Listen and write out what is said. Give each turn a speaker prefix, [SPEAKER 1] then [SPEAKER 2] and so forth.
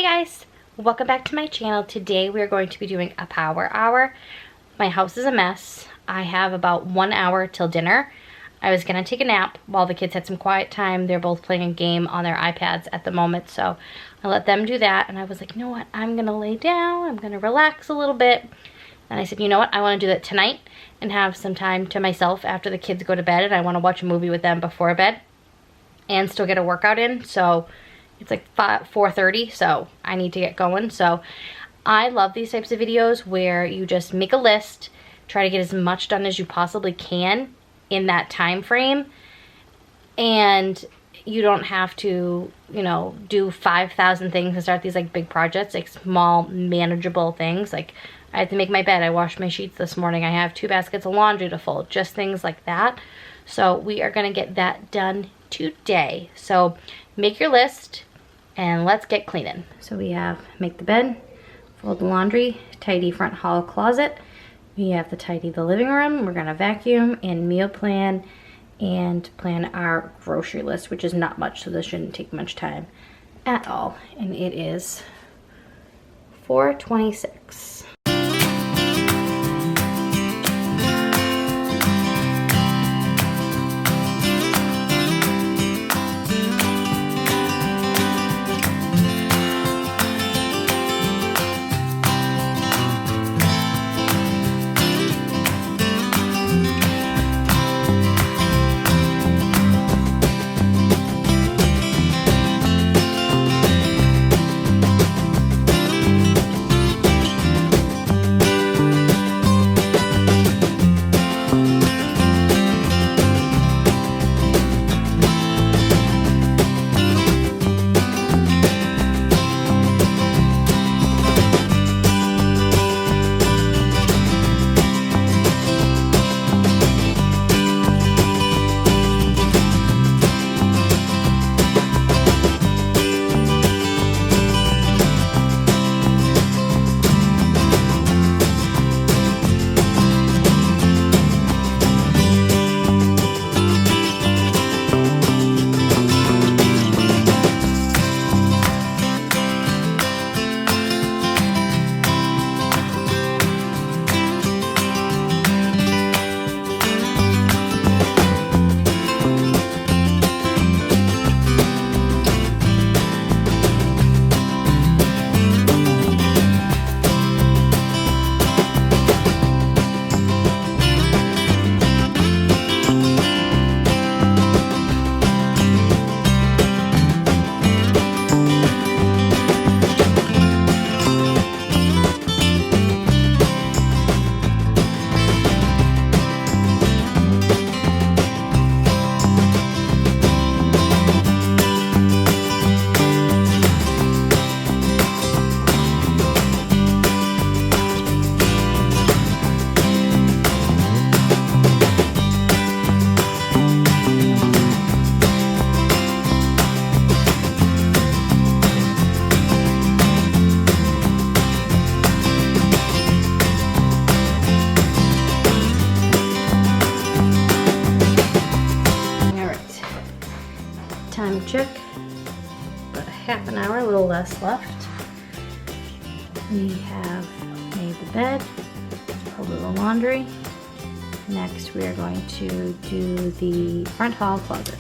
[SPEAKER 1] Hey guys, welcome back to my channel. Today we are going to be doing a power hour. My house is a mess. I have about 1 hour till dinner. I was gonna take a nap while the kids had some quiet time. They're both playing a game on their iPads at the moment, so I let them do that, and I was like, you know what, I'm gonna lay down, I'm gonna relax a little bit. And I said, you know what, I wanna do that tonight and have some time to myself after the kids go to bed, and I wanna watch a movie with them before bed and still get a workout in. So it's like 4:30, so I need to get going. So I love these types of videos where you just make a list, try to get as much done as you possibly can in that time frame, and you don't have to, you know, do 5,000 things and start these like big projects, like small manageable things. Like I had to make my bed, I washed my sheets this morning, I have 2 baskets of laundry to fold, just things like that. So we are gonna get that done today. So make your list and let's get cleaning. So we have make the bed, fold the laundry, tidy front hall closet. We have to tidy the living room. We're gonna vacuum and meal plan and plan our grocery list, which is not much, so this shouldn't take much time at all. And it is 4:26. Time check, about a half an hour, a little less left. We have made the bed, folded the laundry. Next we are going to do the front hall closet.